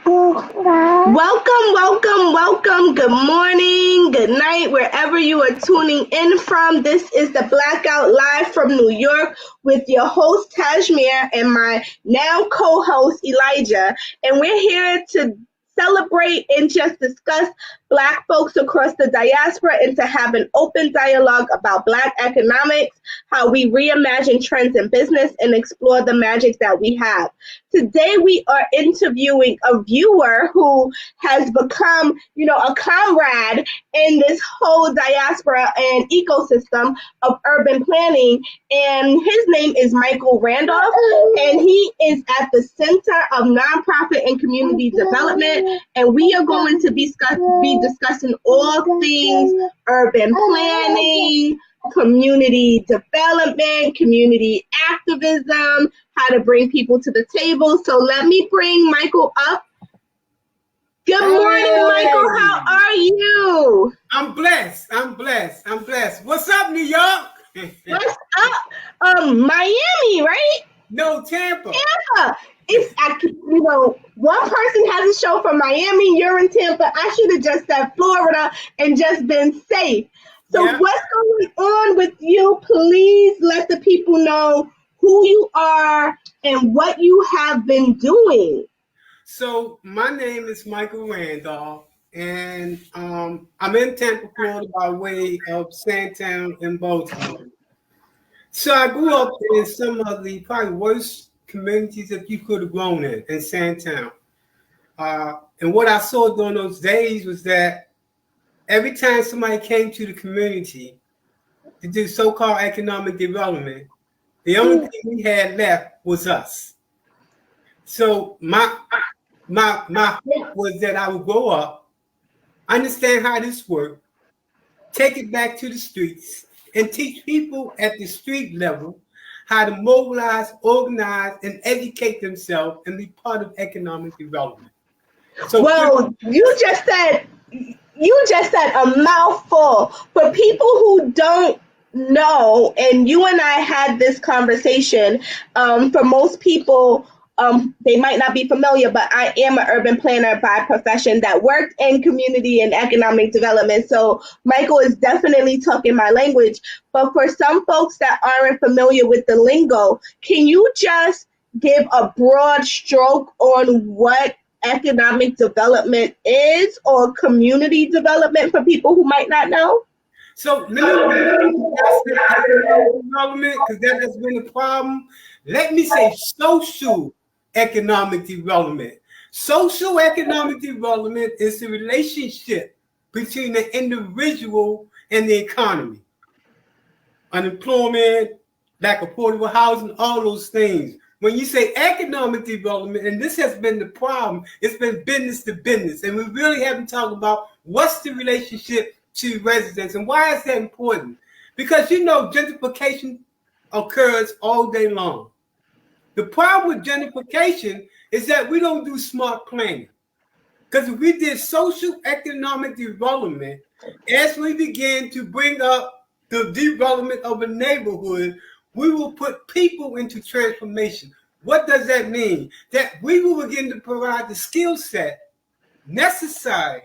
Welcome. Good morning, good night, wherever you are tuning in from. This is the Blackout Live from New York with your host, Tajmir, and my now co-host, Elijah. And we're here to celebrate and just discuss Black folks across the diaspora and to have an open dialogue about Black economics, how we reimagine trends in business and explore the magic that we have. Today we are interviewing a viewer who has become, a comrade in this whole diaspora and ecosystem of urban planning. And his name is Michael Randolph, and he is at the Center of Nonprofit and Community Development. And we are going to be discussing all things urban planning, community development, community activism, how to bring people to the table. So let me bring Michael up. Good morning, Michael. How are you? I'm blessed. What's up, New York? What's up? Miami, right? No, Tampa. It's one person has a show from Miami, you're in Tampa. I should have just said Florida and just been safe. So What's going on with you? Please let the people know who you are and what you have been doing. So my name is Michael Randolph, and I'm in Tampa, Florida by way of Sandtown and Baltimore. So I grew up in some of the probably worst communities that you could have grown in Sandtown. And what I saw during those days was that every time somebody came to the community to do so-called economic development, the only thing we had left was us. So my hope was that I would grow up, understand how this worked, take it back to the streets, and teach people at the street level how to mobilize, organize, and educate themselves and be part of economic development. So, you just said a mouthful. For people who don't know, and you and I had this conversation, for most people, they might not be familiar, but I am an urban planner by profession that worked in community and economic development. So Michael is definitely talking my language. But for some folks that aren't familiar with the lingo, can you just give a broad stroke on what economic development is, or community development for people who might not know? So let me development, because that has been a problem. Let me say social economic development. Social economic development is the relationship between the individual and the economy. Unemployment, lack of affordable housing, all those things. When you say economic development, and this has been the problem, it's been business to business. And we really haven't talked about what's the relationship to residents and why is that important? Because gentrification occurs all day long. The problem with gentrification is that we don't do smart planning. Because if we did social economic development, as we begin to bring up the development of a neighborhood, we will put people into transformation. What does that mean? That we will begin to provide the skill set necessary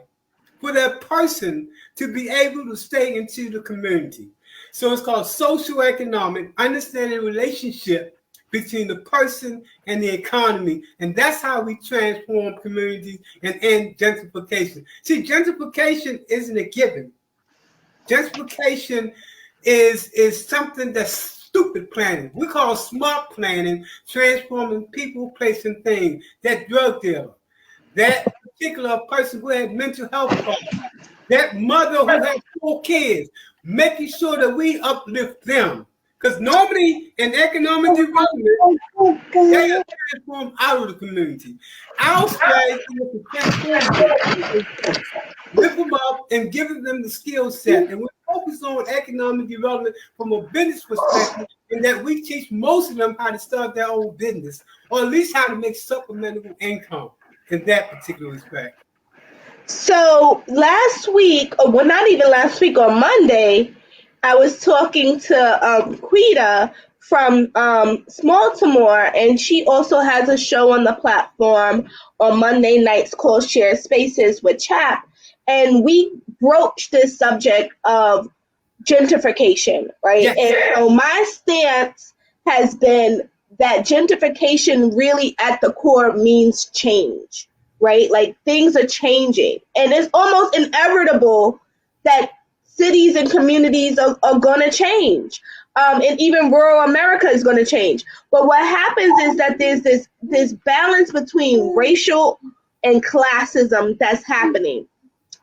for that person to be able to stay into the community. So it's called social economic, understanding the relationship between the person and the economy. And that's how we transform communities and end gentrification. See, gentrification isn't a given. Gentrification is something that's stupid planning. We call smart planning transforming people, place, and things. That drug dealer, that particular person who had mental health problems, that mother who had 4 kids, making sure that we uplift them. Because normally in economic development, they are transformed out of the community. Our strategy is to transform them, lift them up, and give them the skill set. And we're focused on economic development from a business perspective, in that we teach most of them how to start their own business, or at least how to make supplemental income in that particular respect. So last week, well, not even last week, on Monday, I was talking to Quita from Baltimore, and she also has a show on the platform on Monday nights called Share Spaces with Chap. And we broached this subject of gentrification, right? Yes. And so my stance has been that gentrification really at the core means change, right? Like things are changing, and it's almost inevitable that cities and communities are going to change. And even rural America is going to change. But what happens is that there's this balance between racial and classism that's happening.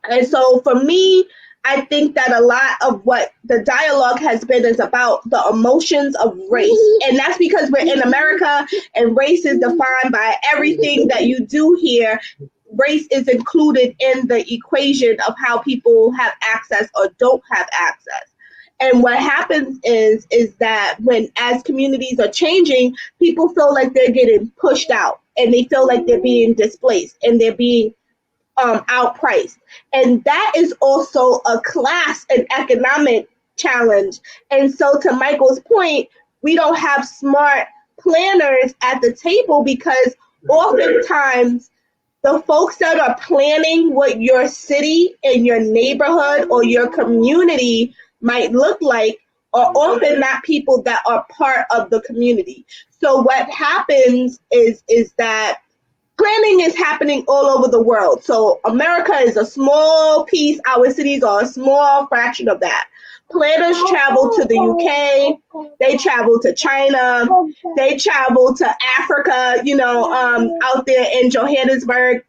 And so for me, I think that a lot of what the dialogue has been is about the emotions of race. And that's because we're in America and race is defined by everything that you do here. Race is included in the equation of how people have access or don't have access. And what happens is that when as communities are changing, people feel like they're getting pushed out and they feel like they're being displaced and they're being outpriced. And that is also a class and economic challenge. And so to Michael's point, we don't have smart planners at the table because oftentimes the folks that are planning what your city and your neighborhood or your community might look like are often not people that are part of the community. So what happens is that planning is happening all over the world. So America is a small piece. Our cities are a small fraction of that. Planners travel to the UK. They travel to China. They travel to Africa, out there in Johannesburg.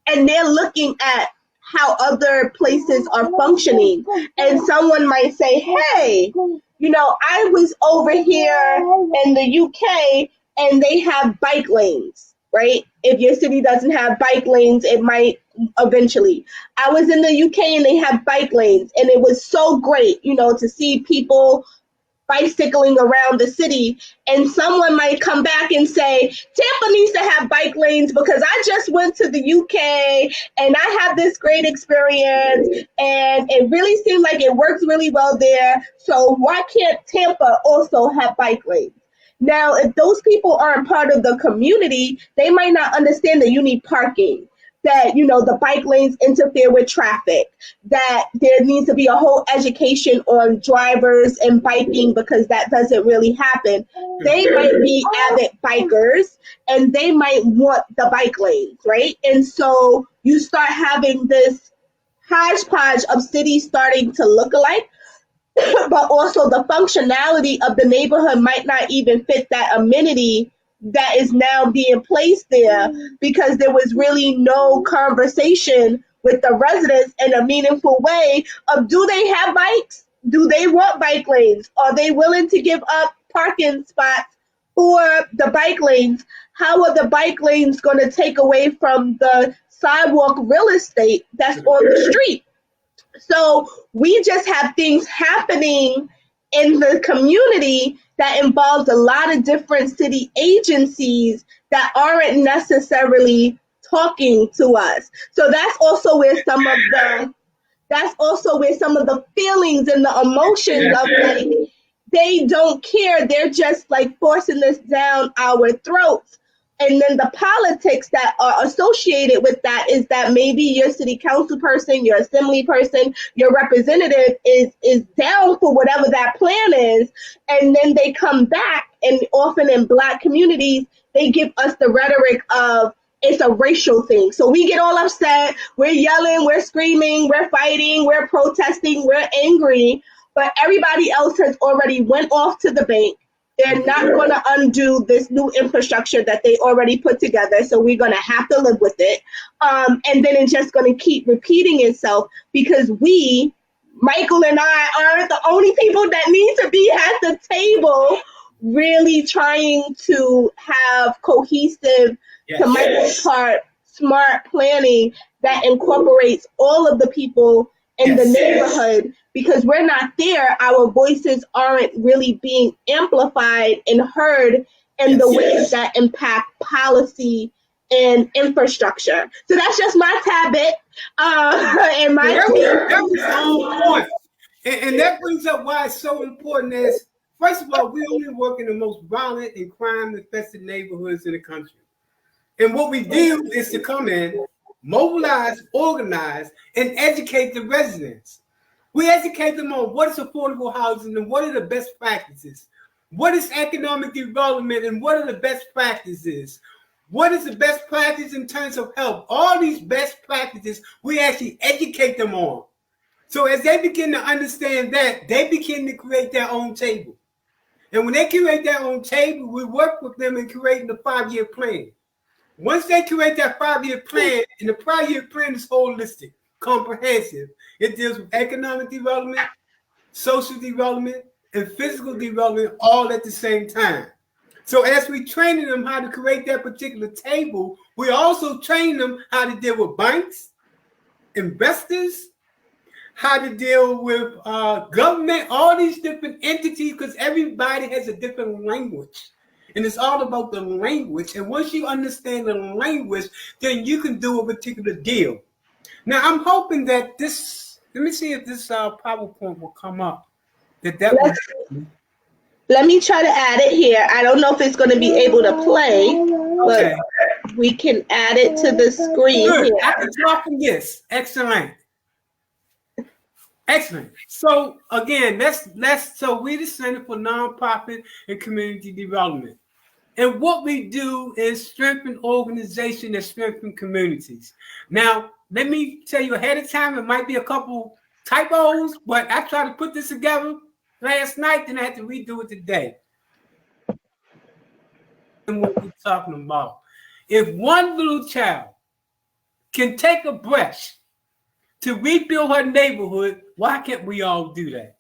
And they're looking at how other places are functioning. And someone might say, hey, I was over here in the UK and they have bike lanes, right? If your city doesn't have bike lanes, it might eventually. I was in the UK and they have bike lanes, and it was so great, to see people bicycling around the city. And someone might come back and say, Tampa needs to have bike lanes because I just went to the UK and I had this great experience and it really seemed like it works really well there. So why can't Tampa also have bike lanes? Now, if those people aren't part of the community, they might not understand that you need parking, that, the bike lanes interfere with traffic, that there needs to be a whole education on drivers and biking because that doesn't really happen. They might be avid bikers and they might want the bike lanes, right? And so you start having this hodgepodge of cities starting to look alike, but also the functionality of the neighborhood might not even fit that amenity that is now being placed there because there was really no conversation with the residents in a meaningful way of, do they have bikes? Do they want bike lanes? Are they willing to give up parking spots for the bike lanes? How are the bike lanes going to take away from the sidewalk real estate that's on the street? So we just have things happening in the community that involves a lot of different city agencies that aren't necessarily talking to us. So that's also where some of the feelings and the emotions of like, they don't care. They're just like forcing this down our throats. And then the politics that are associated with that is that maybe your city council person, your assembly person, your representative is down for whatever that plan is. And then they come back, and often in Black communities, they give us the rhetoric of it's a racial thing. So we get all upset, we're yelling, we're screaming, we're fighting, we're protesting, we're angry, but everybody else has already went off to the bank. They're not going to undo this new infrastructure that they already put together. So we're going to have to live with it. And then it's just going to keep repeating itself because we, Michael and I, aren't the only people that need to be at the table really trying to have cohesive, to Michael's part, smart planning that incorporates all of the people in the neighborhood. Because we're not there, our voices aren't really being amplified and heard in the ways that impact policy and infrastructure. So that's just my habit and my that was so important. And that brings up why it's so important is First of all, we only work in the most violent and crime-infested neighborhoods in the country. And what we do is to come in, mobilize, organize, and educate the residents. We educate them on what is affordable housing and what are the best practices. What is economic development and what are the best practices? What is the best practice in terms of health? All these best practices, we actually educate them on. So as they begin to understand that, they begin to create their own table. And when they create their own table, we work with them in creating the 5-year plan. Once they create that 5-year plan, and the 5-year plan is holistic, comprehensive. It deals with economic development, social development, and physical development all at the same time. So as we train them how to create that particular table, we also train them how to deal with banks, investors, how to deal with government, all these different entities, because everybody has a different language. And it's all about the language. And once you understand the language, then you can do a particular deal. Now, I'm hoping that this, let me see if this PowerPoint will come up. Let me try to add it here. I don't know if it's going to be able to play, but we can add it to the screen. Good. Here. I can talk from this. Excellent. Excellent. So again, so we're the Center for Nonprofit and Community Development. And what we do is strengthen organizations and strengthen communities. Now, let me tell you ahead of time, it might be a couple typos, but I tried to put this together last night, then I had to redo it today. And what we're talking about. If one little child can take a brush to rebuild her neighborhood, why can't we all do that?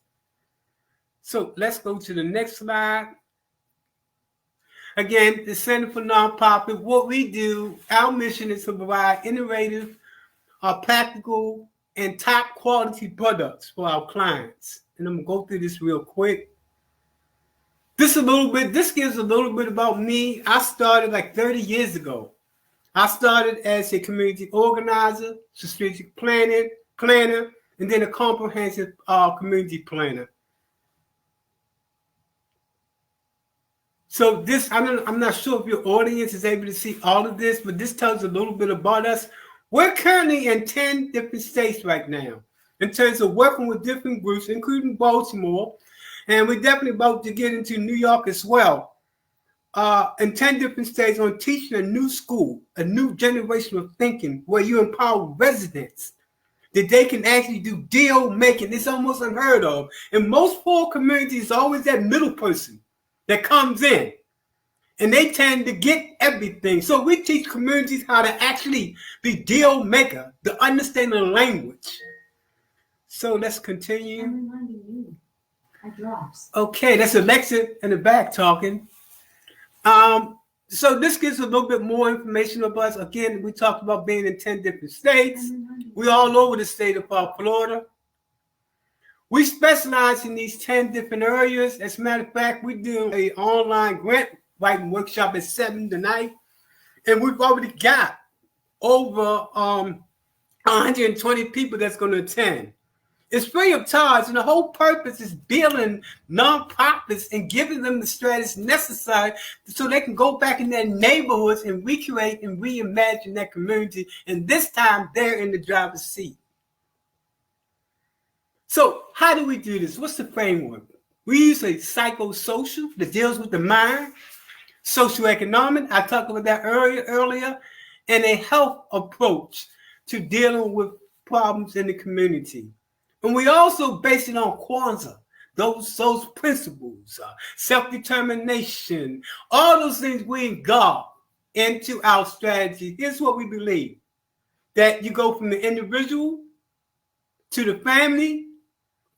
So let's go to the next slide. Again, the Center for Nonprofit, what we do, our mission is to provide innovative, practical, and top quality products for our clients. And I'm gonna go through this real quick. This gives a little bit about me. I started like 30 years ago. I started as a community organizer, strategic planner, and then a comprehensive community planner. So this, I'm not sure if your audience is able to see all of this, but this tells a little bit about us. We're currently in 10 different states right now in terms of working with different groups, including Baltimore, and we're definitely about to get into New York as well. In 10 different states on teaching a new school, a new generation of thinking where you empower residents that they can actually do deal making. It's almost unheard of. In most poor communities, always that middle person that comes in and they tend to get everything. So we teach communities how to actually be deal maker, to understand the language. So let's continue. I'm reminding you. I dropped. Okay, that's Alexa in the back talking. So this gives a little bit more information about us. Again, we talked about being in 10 different states. We're all over the state of Florida. We specialize in these 10 different areas. As a matter of fact, we do an online grant writing workshop at 7 tonight. And we've already got over 120 people that's going to attend. It's free of charge, and the whole purpose is building nonprofits and giving them the strategies necessary so they can go back in their neighborhoods and recreate and reimagine that community. And this time, they're in the driver's seat. So how do we do this? What's the framework? We use a psychosocial that deals with the mind, socioeconomic, I talked about that earlier, and a health approach to dealing with problems in the community. And we also base it on Kwanzaa, those principles, self-determination, all those things we engulf into our strategy. Here's what we believe, that you go from the individual to the family,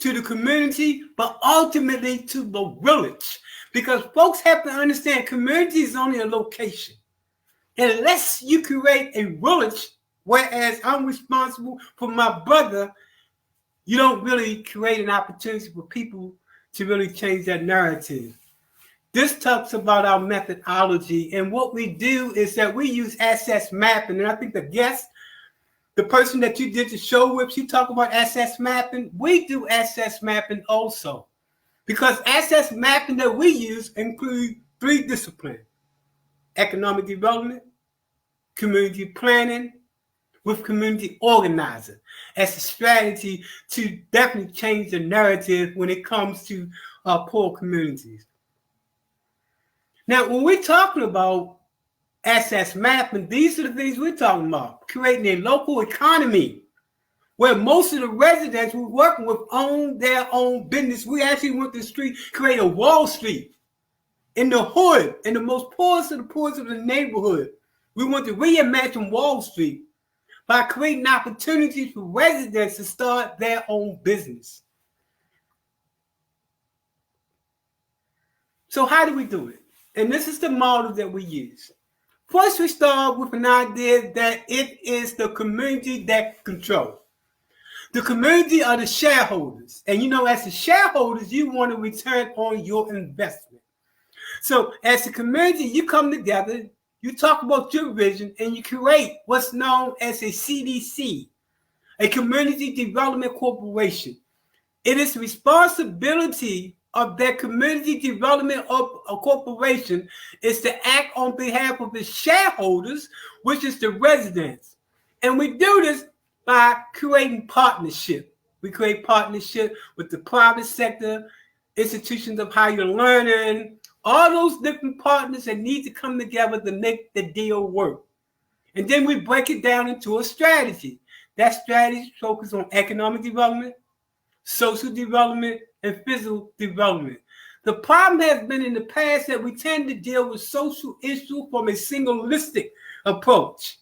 to the community, but ultimately to the village. Because folks have to understand community is only a location. Unless you create a village, whereas I'm responsible for my brother, you don't really create an opportunity for people to really change that narrative. This talks about our methodology, and what we do is that we use asset mapping. And I think the person that you did the show with, she talked about asset mapping. We do asset mapping also. Because asset mapping that we use include 3 disciplines: economic development, community planning, with community organizing as a strategy to definitely change the narrative when it comes to poor communities. Now, when we're talking about assets mapping, these are the things we're talking about: creating a local economy where most of the residents we're working with own their own business. We actually went to the street, create a Wall Street in the hood, in the most poorest of the neighborhood. We want to reimagine Wall Street by creating opportunities for residents to start their own business. So how do we do it? And this is the model that we use. First, we start with an idea that it is the community that controls. The community are the shareholders. And as the shareholders, you want to return on your investment. So as a community, you come together, you talk about your vision, and you create what's known as a CDC, a Community Development Corporation. It is the responsibility of that community development of a corporation is to act on behalf of the shareholders, which is the residents. And we do this by creating partnership. We create partnership with the private sector, institutions of higher learning, all those different partners that need to come together to make the deal work. And then we break it down into a strategy. That strategy focuses on economic development, social development, and physical development. The problem has been in the past that we tend to deal with social issues from a singlistic approach.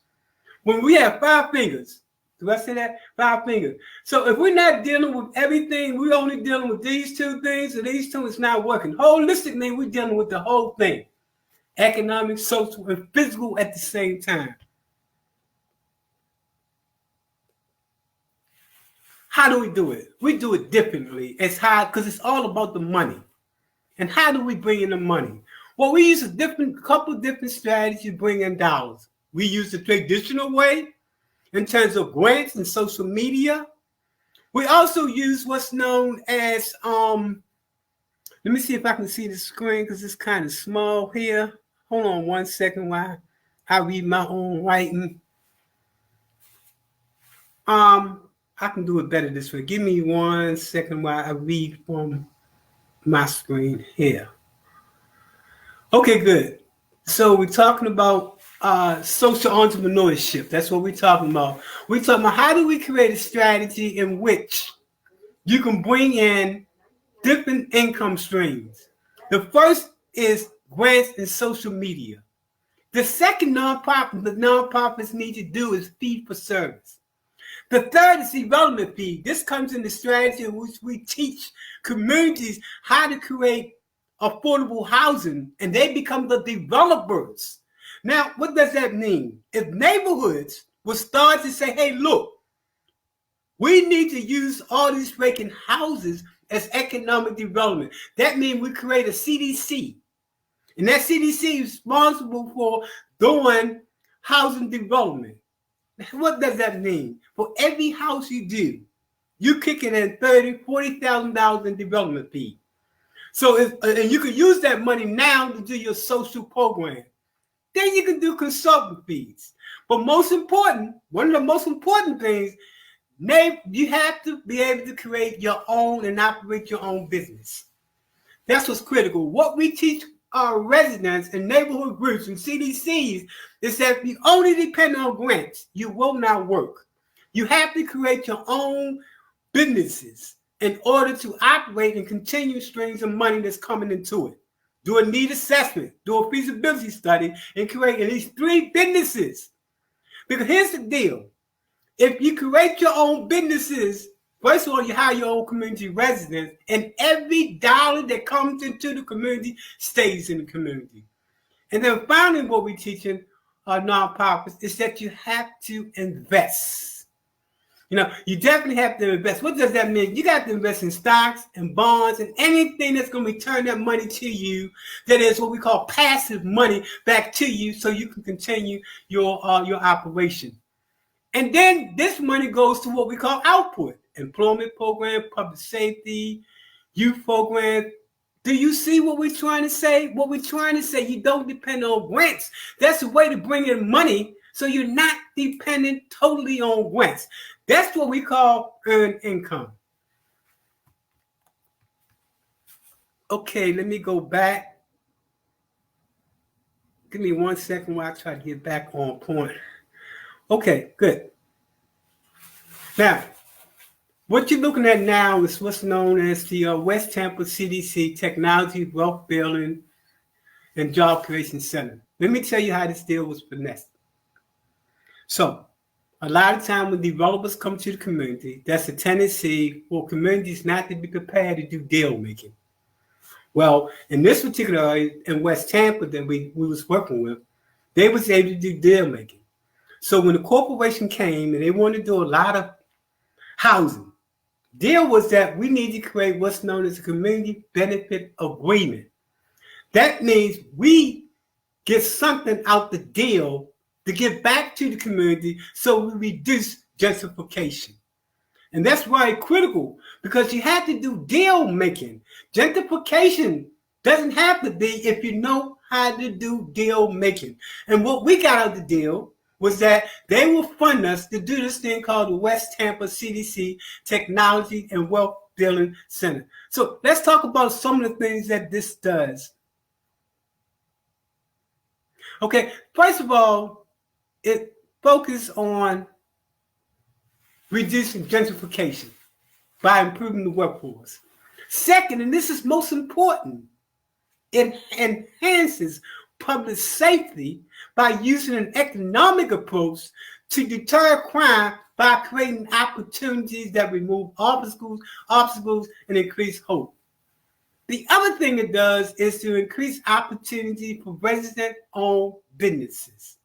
When we have 5 fingers, do I say that? 5 fingers. So if we're not dealing with everything, we're only dealing with these 2 things, and these 2 is not working. Holistically, we're dealing with the whole thing: economic, social, and physical at the same time. How do we do it? We do it differently. It's hard because it's all about the money. And how do we bring in the money? Well, we use a couple different strategies to bring in dollars. We use the traditional way in terms of grants and social media. We also use what's known as, let me see if I can see the screen because it's kind of small here. Hold on one second while I read my own writing. I can do it better this way. Give me 1 second while I read from my screen here. Okay, good. So we're talking about social entrepreneurship. That's what we're talking about. We're talking about how do we create a strategy in which you can bring in different income streams. The first is grants and social media. The second the nonprofits need to do is feed for service. The third is development fee. This comes in the strategy in which we teach communities how to create affordable housing, and they become the developers. Now, what does that mean? If neighborhoods will start to say, hey, look, we need to use all these vacant houses as economic development. That means we create a CDC. And that CDC is responsible for doing housing development. What does that mean? For every house you do, you kick it in $30,000, $40,000 in development fee. So, and you can use that money now to do your social program. Then you can do consultant fees. But most important, one of the most important things, you have to be able to create your own and operate your own business. That's what's critical. What we teach our residents and neighborhood groups and CDCs is that if you only depend on grants, you will not work. You have to create your own businesses in order to operate and continue streams of money that's coming into it. Do a need assessment, do a feasibility study, and create at least 3 businesses. Because here's the deal. If you create your own businesses, first of all, you hire your own community residents, and every dollar that comes into the community stays in the community. And then finally, what we're teaching our nonprofits is that you have to invest. You definitely have to invest. What does that mean? You got to invest in stocks and bonds and anything that's going to return that money to you. That is what we call passive money back to you, so you can continue your operation. And then this money goes to what we call output: employment program, public safety, youth programs. Do you see what we're trying to say? What we're trying to say, you don't depend on grants. That's a way to bring in money so you're not dependent totally on grants. That's what we call earned income. Okay, let me go back. Give me 1 second while I try to get back on point. Okay, good. Now, what you're looking at now is what's known as the West Tampa CDC Technology, Wealth Building, and Job Creation Center. Let me tell you how this deal was finessed. So, a lot of time when developers come to the community, that's a tendency for communities not to be prepared to do deal making. Well, in this particular area in West Tampa that we was working with, they was able to do deal making. So when the corporation came and they wanted to do a lot of housing, deal was that we need to create what's known as a community benefit agreement. That means we get something out the deal to give back to the community so we reduce gentrification. And that's why it's critical, because you have to do deal making. Gentrification doesn't have to be if you know how to do deal making. And what we got out of the deal was that they will fund us to do this thing called the West Tampa CDC Technology and Wealth Building Center. So let's talk about some of the things that this does. Okay, first of all, it focuses on reducing gentrification by improving the workforce. Second, and this is most important, it enhances public safety by using an economic approach to deter crime by creating opportunities that remove obstacles and increase hope. The other thing it does is to increase opportunity for resident-owned businesses.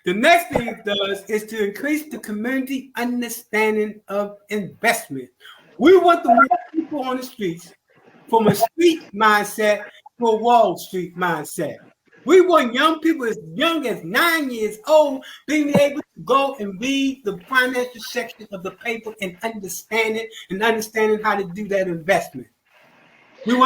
The next thing it does is to increase the community understanding of investment. We want to move people on the streets from a street mindset to a Wall Street mindset. We want young people as young as 9 years old being able to go and read the financial section of the paper and understand it and understanding how to do that investment.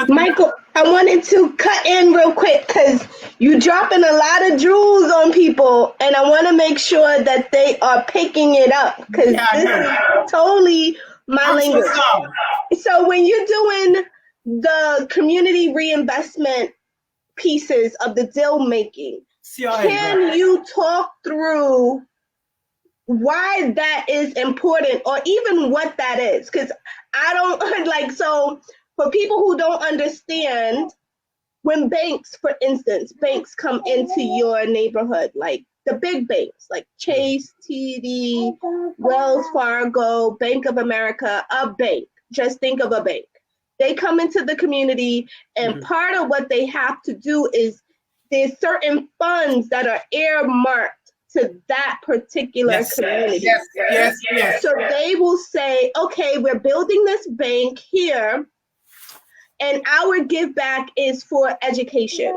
Michael, I wanted to cut in real quick because you're dropping a lot of jewels on people, and I want to make sure that they are picking it up because this is totally my language. So when you're doing the community reinvestment pieces of the deal making, can you talk through why that is important or even what that is? Because I don't like, so for people who don't understand, when banks, for instance, banks come into your neighborhood, like the big banks, like Chase, TD, Wells Fargo, Bank of America, a bank, just think of a bank. They come into the community, and part of what they have to do is there's certain funds that are earmarked to that particular community. Yes. So they will say, okay, we're building this bank here, and our give back is for education.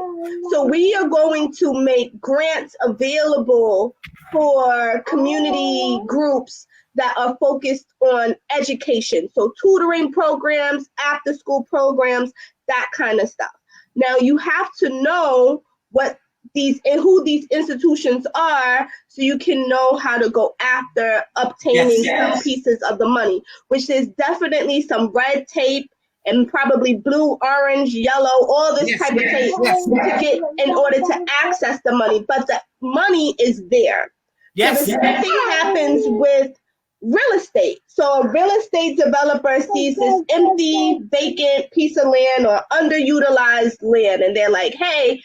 So we are going to make grants available for community groups that are focused on education. So tutoring programs, after school programs, that kind of stuff. Now you have to know what these and who these institutions are so you can know how to go after obtaining some pieces of the money, which is definitely some red tape and probably blue, orange, yellow, all this type of tape to get in order to access the money. But the money is there. So the same thing happens with real estate. So a real estate developer sees this empty, vacant piece of land or underutilized land, and they're like, hey,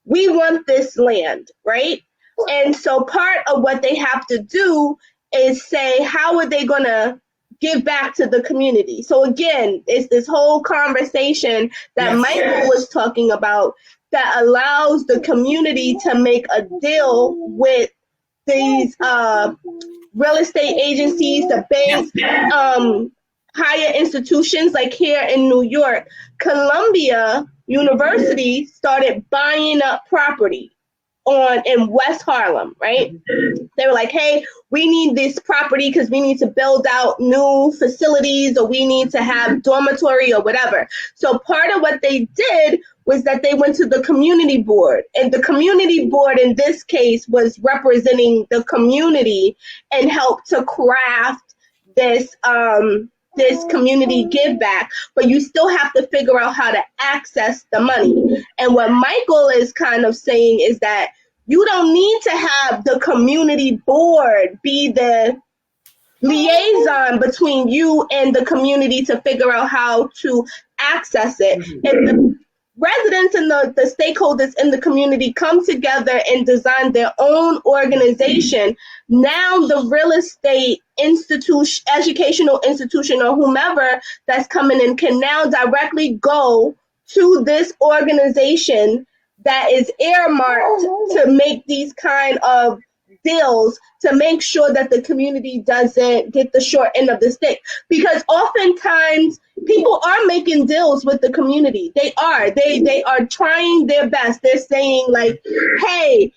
we want this land, right? And so part of what they have to do is say, how are they going to give back to the community? So again, it's this whole conversation that Michael was talking about that allows the community to make a deal with these real estate agencies, the banks, higher institutions. Like here in New York, Columbia University started buying up property. in West Harlem, right? They were like, hey, we need this property because we need to build out new facilities, or we need to have dormitory or whatever. So part of what they did was that they went to the community board, and the community board in this case was representing the community and helped to craft this this community give back, but you still have to figure out how to access the money. And what Michael is kind of saying is that you don't need to have the community board be the liaison between you and the community to figure out how to access it. And the residents and the stakeholders in the community come together and design their own organization. Now the real estate institution, educational institution, or whomever that's coming in can now directly go to this organization that is earmarked to make these kind of deals to make sure that the community doesn't get the short end of the stick. Because oftentimes people are making deals with the community. They are trying their best. They're saying like, hey,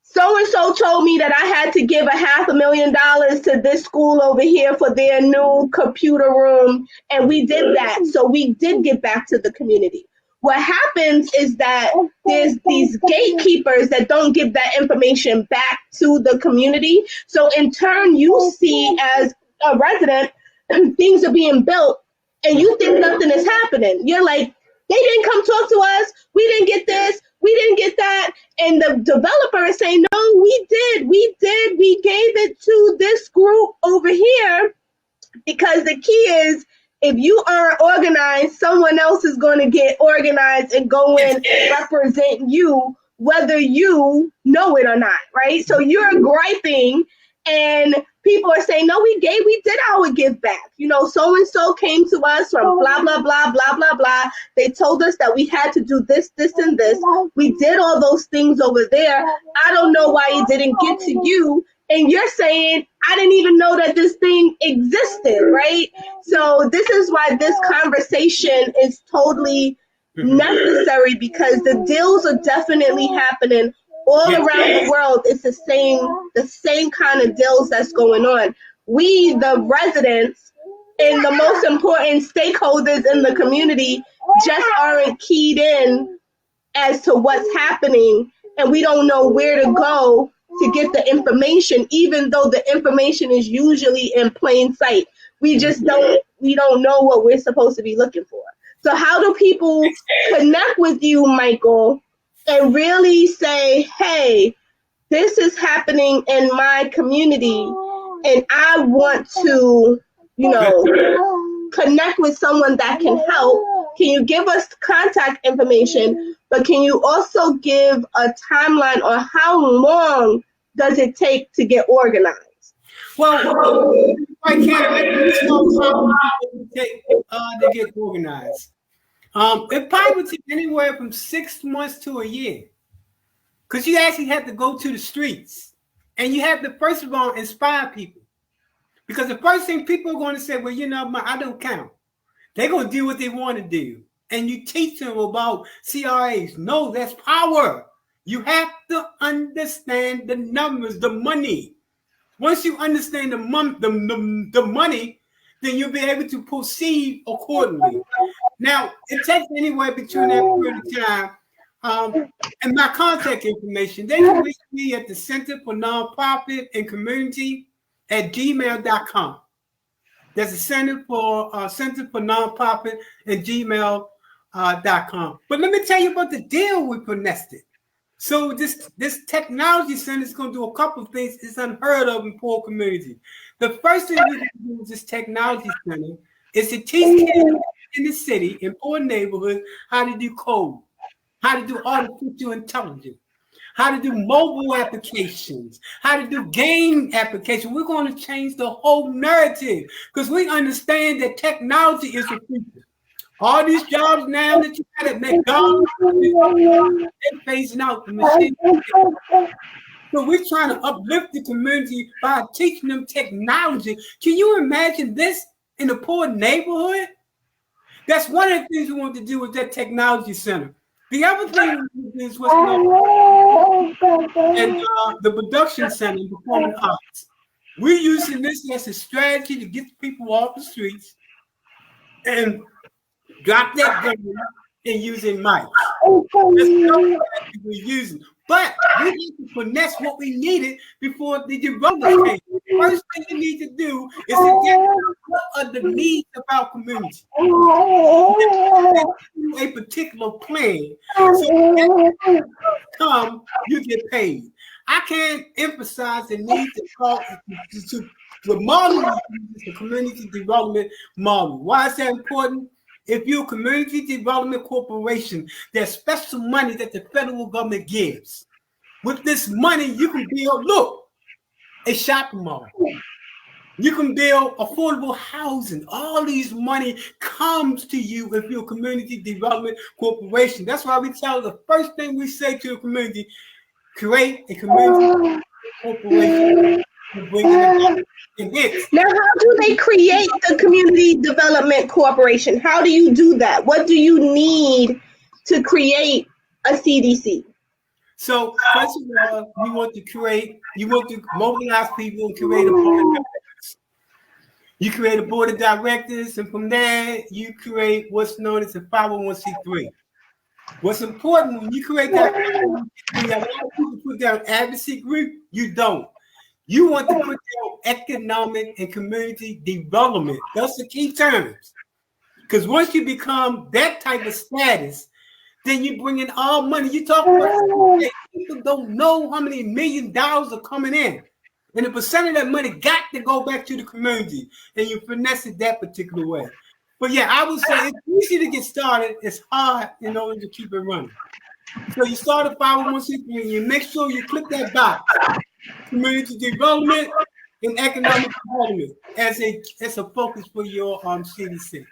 so-and-so told me that I had to give $500,000 to this school over here for their new computer room. And we did that. So we did get back to the community. What happens is that there's these gatekeepers that don't give that information back to the community. So in turn, you see as a resident, things are being built and you think nothing is happening. You're like, they didn't come talk to us. We didn't get this. We didn't get that. And the developer is saying, no, we did. We gave it to this group over here, because the key is, if you aren't organized, someone else is going to get organized and go in and represent you, whether you know it or not, right? So you're griping and people are saying, no, we did our give back. You know, so-and-so came to us from blah, blah, blah, blah, blah, blah. They told us that we had to do this, this, and this. We did all those things over there. I don't know why it didn't get to you. And you're saying, I didn't even know that this thing existed, right? So this is why this conversation is totally necessary, because the deals are definitely happening all around the world. It's the same kind of deals that's going on. We, the residents and the most important stakeholders in the community, just aren't keyed in as to what's happening, and we don't know where to go to get the information, even though the information is usually in plain sight. We don't know what we're supposed to be looking for. So how do people connect with you, Michael, and really say, hey, this is happening in my community and I want to, connect with someone that can help? Can you give us contact information, but can you also give a timeline on how long does it take to get organized? Well, I can't to get organized. It probably would take anywhere from 6 months to a year, because you actually have to go to the streets and you have to, first of all, inspire people. Because the first thing people are going to say, well, I don't count. They're going to do what they want to do. And you teach them about CRAs. No, that's power. You have to understand the numbers, the money. Once you understand the money, then you'll be able to proceed accordingly. Now, it takes anywhere between that period of time. And my contact information, they can reach me at the Center for Nonprofit and Community at gmail.com. There's a Center for Nonprofit and gmail.com. But let me tell you about the deal we finessed. So this technology center is going to do a couple of things. It's unheard of in poor communities. The first thing we can do with this technology center is to teach kids in the city, in poor neighborhoods, how to do code, how to do artificial intelligence, how to do mobile applications, how to do game applications. We're going to change the whole narrative, because we understand that technology is the future. All these jobs now that you got at McDonald's, they're phasing out the machine. So we're trying to uplift the community by teaching them technology. Can you imagine this in a poor neighborhood? That's one of the things we want to do with that technology center. The other thing is what's called and the production center and performing arts. We're using this as a strategy to get people off the streets and drop that gun and using mics. That's no strategy we're using. But we need to finesse what we needed before the development came. First thing you need to do is to get what are the needs of our community. A particular plan. So when come, you get paid. I can't emphasize the need to model the community development model. Why is that important? If you're a community development corporation, there's special money that the federal government gives. With this money, you can build, a shopping mall. You can build affordable housing. All these money comes to you if you're a community development corporation. That's why we tell the first thing we say to the community, create a community corporation. Now, how do they create the community development corporation? How do you do that? What do you need to create a CDC? So, first of all, you want to mobilize people and create a board of directors. You create a board of directors, and from there, you create what's known as a 501c3. What's important when you create that 501c3, a lot of people put down advocacy group, you don't. You want to put down economic and community development. That's the key terms. Because once you become that type of status, then you bring in all money. You talk about people don't know how many $1 million are coming in. And the percent of that money got to go back to the community. And you finesse it that particular way. But yeah, I would say it's easy to get started. It's hard in order to keep it running. So you start a 501c3 and you make sure you click that box. Community development and economic development as a focus for your CDC.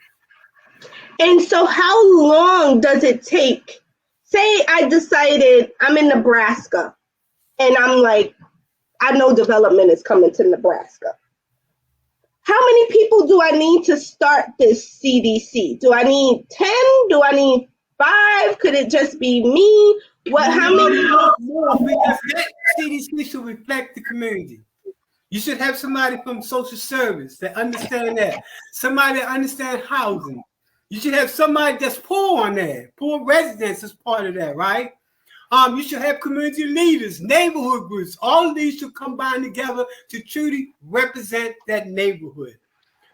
And so how long does it take? Say I decided I'm in Nebraska and I'm like, I know development is coming to Nebraska. How many people do I need to start this CDC? Do I need 10? Do I need 5? Could it just be me? How many? More, because that CDC should reflect the community. You should have somebody from social service that understand that. Somebody that understand housing. You should have somebody that's poor on there. Poor residents is part of that, right? You should have community leaders, neighborhood groups. All of these should combine together to truly represent that neighborhood.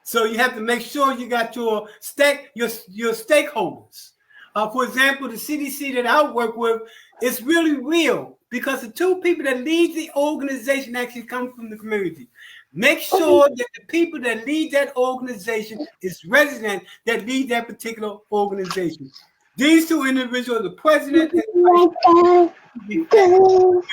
So you have to make sure you got your stakeholders. For example, the CDC that I work with is really real because the two people that lead the organization actually come from the community. Make sure that the people that lead that organization is residents that lead that particular organization. These two individuals, the president and the vice president,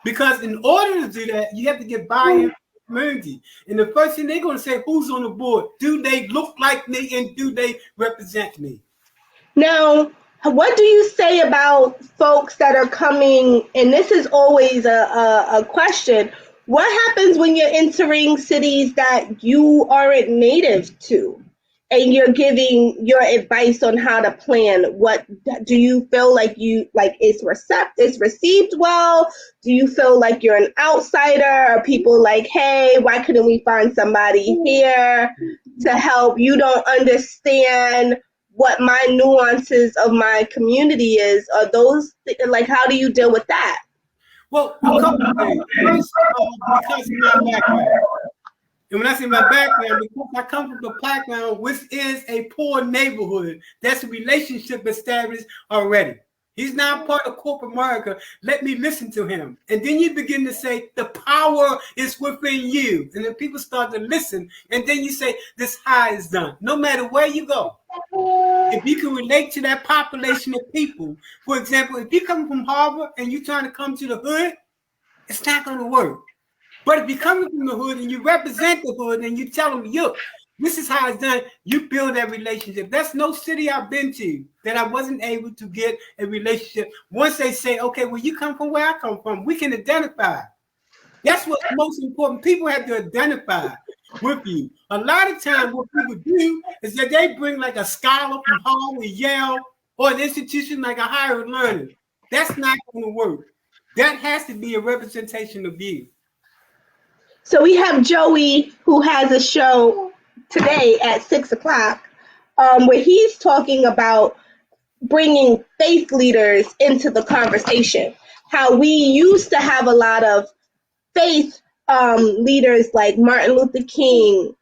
because in order to do that, you have to get buy-in from the community. And the first thing they're going to say, who's on the board? Do they look like me and do they represent me? Now, what do you say about folks that are coming, and this is always a question, what happens when you're entering cities that you aren't native to and you're giving your advice on how to plan? What do you feel like it's received well? Do you feel like you're an outsider? Are people like, hey, why couldn't we find somebody here to help? You don't understand what my nuances of my community is. Are those like, how do you deal with that? Well, a couple of things. First of all, because of my background. And when I say my background, because I come from a background which is a poor neighborhood, that's a relationship established already. He's not part of corporate America. Let me listen to him. And then you begin to say, the power is within you. And then people start to listen. And then you say, this how it's done. No matter where you go. If you can relate to that population of people, for example, if you come from Harvard and you're trying to come to the hood, it's not going to work. But if you're coming from the hood and you represent the hood and you tell them, look, this is how it's done, you build that relationship. That's no city I've been to that I wasn't able to get a relationship. Once they say, okay, well, you come from where I come from, we can identify. That's what's most important. People have to identify with you. A lot of times what people do is that they bring like a scholar from Harvard, Yale, or an institution like a higher learning. That's not going to work. That has to be a representation of you. So we have Joey, who has a show today at 6 o'clock, where he's talking about bringing faith leaders into the conversation. How we used to have a lot of faith leaders like Martin Luther King,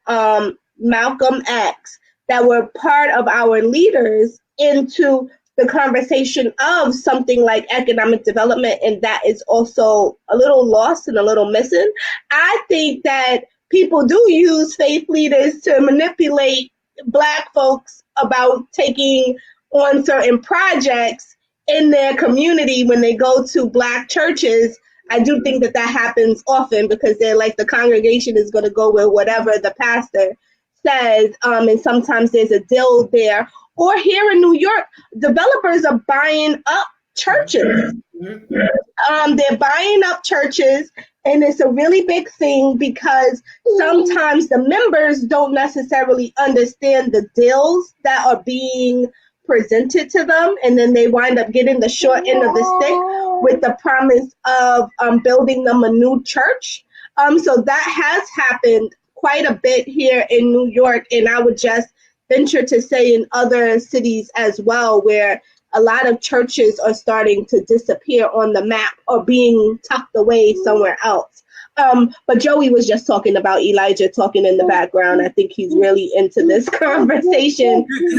Malcolm X, that were part of our leaders into the conversation of something like economic development, and that is also a little lost and a little missing. I think that people do use faith leaders to manipulate Black folks about taking on certain projects in their community when they go to Black churches. I do think that happens often because they're like, the congregation is going to go with whatever the pastor says, and sometimes there's a deal there. Or here in New York, developers are buying up churches. They're buying up churches, and it's a really big thing because sometimes the members don't necessarily understand the deals that are being presented to them, and then they wind up getting the short end of the stick with the promise of building them a new church. So that has happened quite a bit here in New York, and I would just venture to say in other cities as well, where a lot of churches are starting to disappear on the map or being tucked away somewhere else. But Joey was just talking about Elijah talking in the background. I think he's really into this conversation. We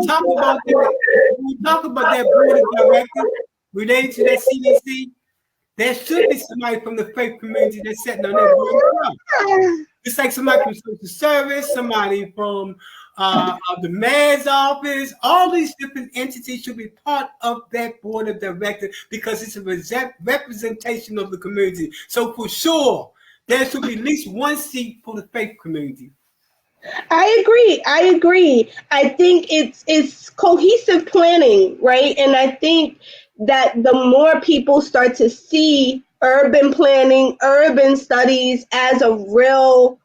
talk about that board of directors related to that CDC. There should be somebody from the faith community that's sitting on that board. It's like somebody from social service, somebody from the mayor's office. All these different entities should be part of that board of directors because it's a representation of the community. So for sure, there should be at least one seat for the faith community. I agree. I think it's cohesive planning, right? And I think that the more people start to see urban planning, urban studies as a real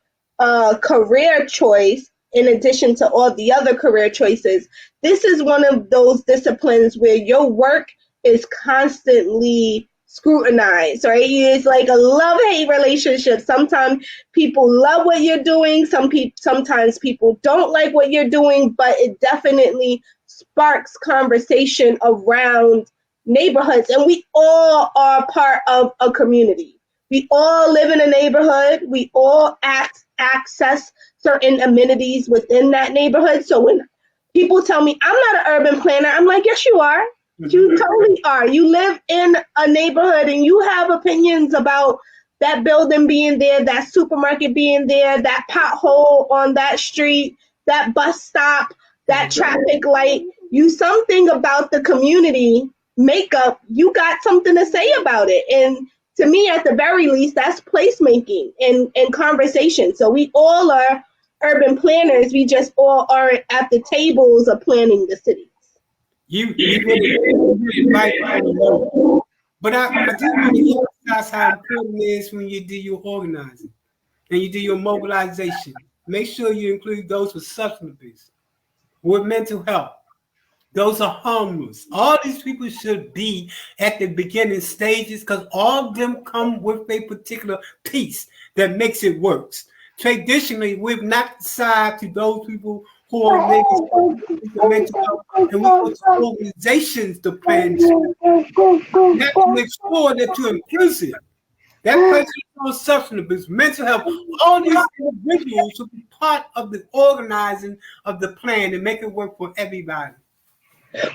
career choice, in addition to all the other career choices, this is one of those disciplines where your work is constantly scrutinized, right? It's like a love-hate relationship. Sometimes people love what you're doing. Sometimes people don't like what you're doing, but it definitely sparks conversation around neighborhoods. And we all are part of a community. We all live in a neighborhood. We all access certain amenities within that neighborhood. So when people tell me I'm not an urban planner, I'm like, yes, you are. You totally are. You live in a neighborhood and you have opinions about that building being there, that supermarket being there, that pothole on that street, that bus stop, that traffic light. You something about the community makeup, you got something to say about it. And to me, at the very least, that's placemaking and conversation. So we all are urban planners. We just all are at the tables of planning the city. You really right on the road. But I do want to emphasize how important it is when you do your organizing and you do your mobilization. Make sure you include those with substance abuse, with mental health. Those are homeless. All these people should be at the beginning stages because all of them come with a particular piece that makes it work. Traditionally, we've not decided to those people who are mental health, and we go to organizations to plan this. You have to make sure that you're inclusive. That person on substance abuse, mental health, all these individuals should be part of the organizing of the plan and make it work for everybody.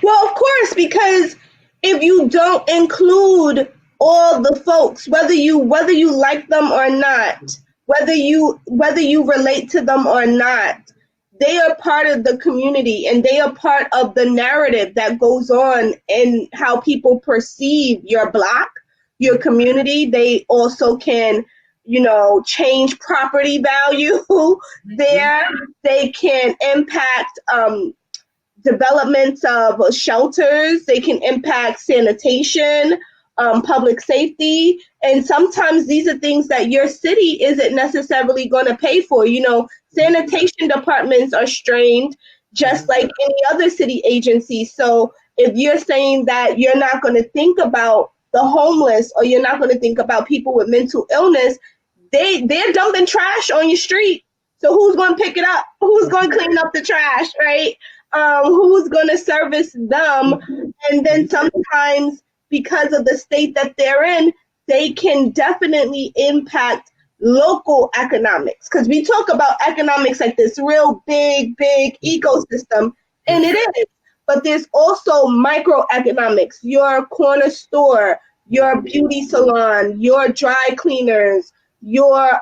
Well, of course, because if you don't include all the folks, whether you like them or not, whether you relate to them or not, they are part of the community and they are part of the narrative that goes on in how people perceive your block, your community. They also can, change property value there. They can impact developments of shelters. They can impact sanitation, public safety. And sometimes these are things that your city isn't necessarily going to pay for. Sanitation departments are strained just like any other city agency. So if you're saying that you're not going to think about the homeless or you're not going to think about people with mental illness, they're dumping trash on your street. So who's going to pick it up? Who's going to clean up the trash, right? Who's going to service them? And then sometimes because of the state that they're in, they can definitely impact local economics, because we talk about economics like this real big ecosystem, and it is, but there's also microeconomics, your corner store, your beauty salon, your dry cleaners, your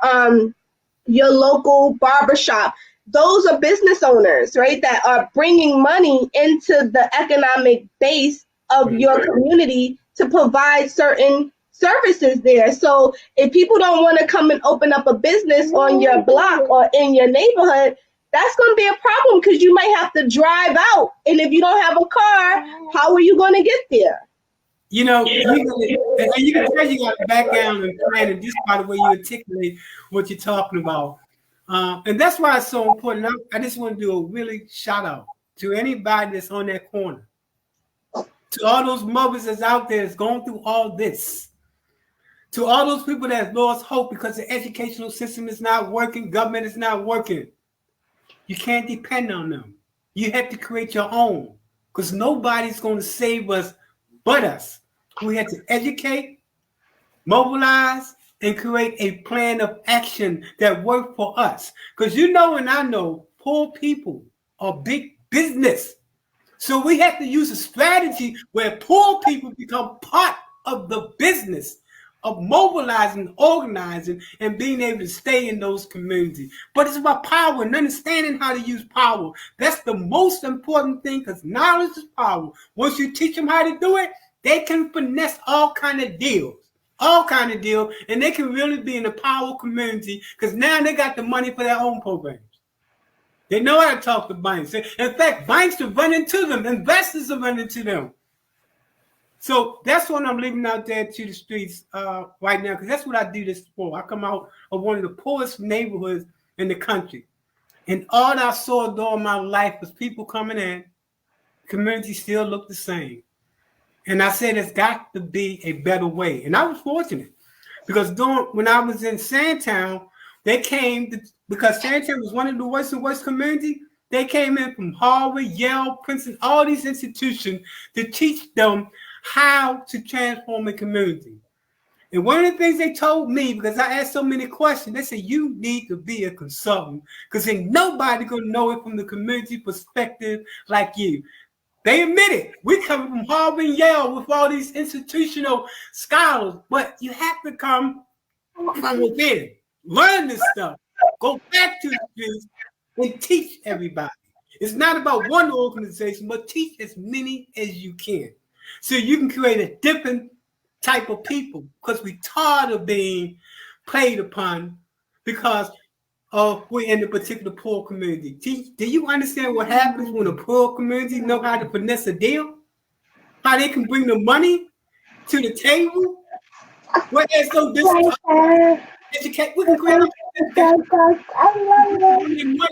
local barbershop. Those are business owners, right, that are bringing money into the economic base of your community to provide certain services there. So if people don't want to come and open up a business on your block or in your neighborhood, that's going to be a problem because you might have to drive out. And if you don't have a car, how are you going to get there? You know, you can tell you got a background and planning just by the way you articulate what you're talking about. And that's why it's so important. I just want to do a really shout out to anybody that's on that corner, to all those mothers that's out there that's going through all this, to all those people that lost hope because the educational system is not working, government is not working. You can't depend on them. You have to create your own, because nobody's going to save us but us. We have to educate, mobilize, and create a plan of action that works for us. Because you know and I know poor people are big business. So we have to use a strategy where poor people become part of the business of mobilizing, organizing, and being able to stay in those communities. But it's about power and understanding how to use power. That's the most important thing, because knowledge is power. Once you teach them how to do it, they can finesse all kind of deals, and they can really be in a power community, because now they got the money for their own programs. They know how to talk to banks. In fact, banks are running to them. Investors are running to them. So that's what I'm leaving out there to the streets right now, because that's what I do this for. I come out of one of the poorest neighborhoods in the country. And all I saw during my life was people coming in, community still looked the same. And I said, it's got to be a better way. And I was fortunate, because when I was in Sandtown, they came because Sandtown was one of the worst communities. They came in from Harvard, Yale, Princeton, all these institutions to teach them how to transform a community. And one of the things they told me, because I asked so many questions, they said, you need to be a consultant, because ain't nobody going to know it from the community perspective like you. They admit it. We come from Harvard and Yale with all these institutional scholars, but you have to come from within. Learn this stuff. Go back to the streets and teach everybody. It's not about one organization, but teach as many as you can, so you can create a different type of people, because we're tired of being played upon because we're in a particular poor community. Do you understand what happens when a poor community know how to finesse a deal? How they can bring the money to the table? Where there's no educate. We can create money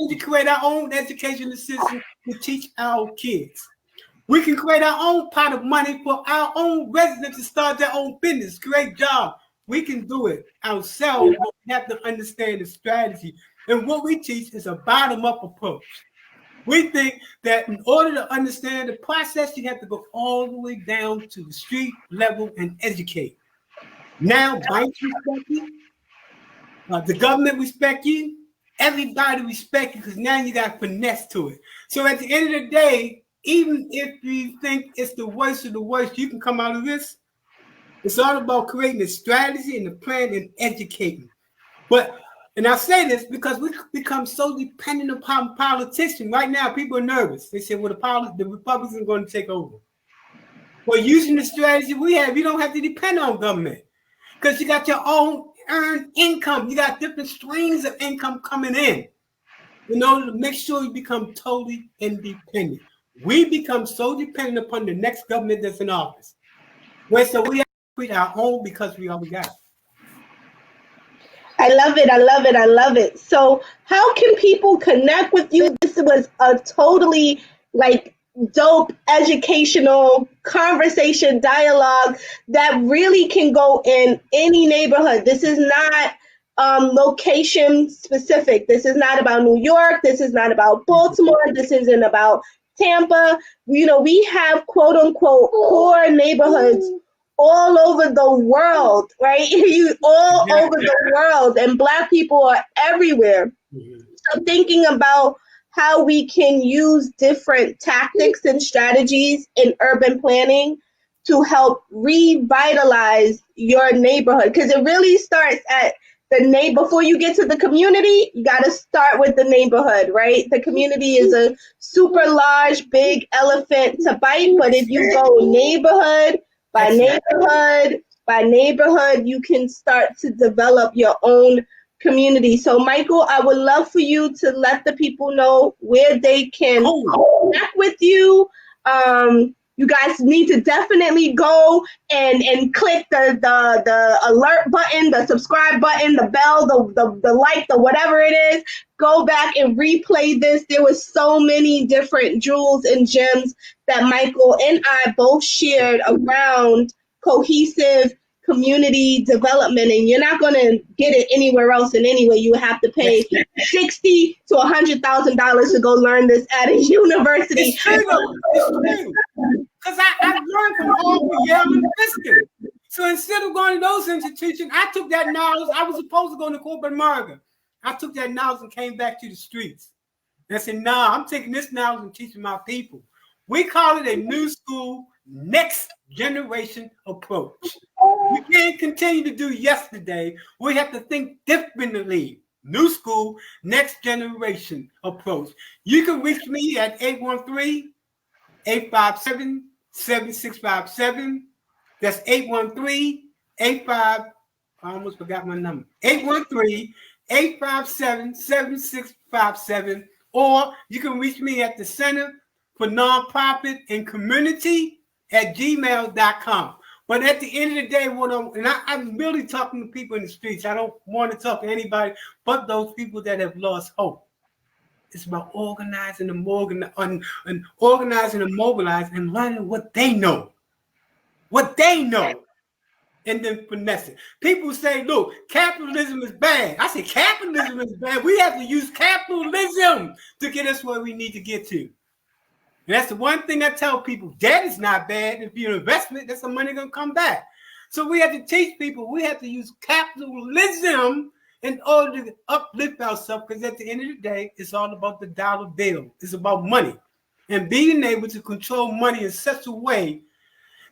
to create our own educational system to teach our kids. We can create our own pot of money for our own residents to start their own business, create jobs. We can do it ourselves, but we have to understand the strategy. And what we teach is a bottom-up approach. We think that in order to understand the process, you have to go all the way down to the street level and educate. Now, banks respect you. The government respect you. Everybody respect you, because now you got finesse to it. So at the end of the day, even if you think it's the worst of the worst, you can come out of this. It's all about creating a strategy and a plan and educating. And I say this because we become so dependent upon politicians. Right now, people are nervous. They say, well, the Republicans are going to take over. Well, using the strategy we have, you don't have to depend on government, because you got your own earned income. You got different streams of income coming in order to make sure you become totally independent. We become so dependent upon the next government that's in office. So we have to create our own, because we already got it. I love it. So how can people connect with you? This was a totally dope educational conversation dialogue that really can go in any neighborhood. This is not location specific. This is not about New York. This is not about Baltimore. This isn't about Tampa. You know, we have quote unquote poor neighborhoods all over the world, right? All over the world, and Black people are everywhere. So thinking about how we can use different tactics and strategies in urban planning to help revitalize your neighborhood, because it really starts at the neighbor. Before you get to the community, you got to start with the neighborhood, right? The community is a super large, big elephant to bite, but if you go neighborhood by neighborhood by neighborhood, you can start to develop your own community. So, Michael, I would love for you to let the people know where they can connect with you. You guys need to definitely go and click the alert button, the subscribe button, the bell, the like, the whatever it is. Go back and replay this. There was so many different jewels and gems that Michael and I both shared around cohesive community development, and you're not going to get it anywhere else in any way. You would have to pay $60,000 to $100,000 to go learn this at a university. It's true, though. It's true. Because I learned from Harvard, Yale, and Princeton. So instead of going to those institutions, I took that knowledge. I was supposed to go to corporate America. I took that knowledge and came back to the streets. And I said, nah, I'm taking this knowledge and teaching my people. We call it a new school, next generation approach. We can't continue to do yesterday. We have to think differently. New school, next generation approach. You can reach me at 813-857-7657. That's 813-85. I almost forgot my number. 813-857-7657. Or you can reach me at the Center for Nonprofit and Community at gmail.com. But at the end of the day, I'm really talking to people in the streets. I don't want to talk to anybody but those people that have lost hope. It's about organizing and mobilizing and learning what they know. And then finesse it. People say, look, capitalism is bad. I say, capitalism is bad. We have to use capitalism to get us where we need to get to. And that's the one thing I tell people. Debt is not bad. If you're an investment, that's the money going to come back. So we have to teach people. We have to use capitalism in order to uplift ourselves, because at the end of the day, it's all about the dollar bill. It's about money. And being able to control money in such a way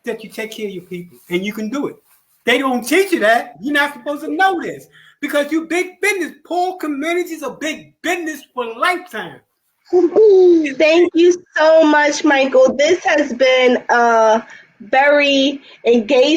that you take care of your people. And you can do it. They don't teach you that. You're not supposed to know this. Because you big business. Poor communities are big business for a lifetime. Thank you so much, Michael. This has been a very engaging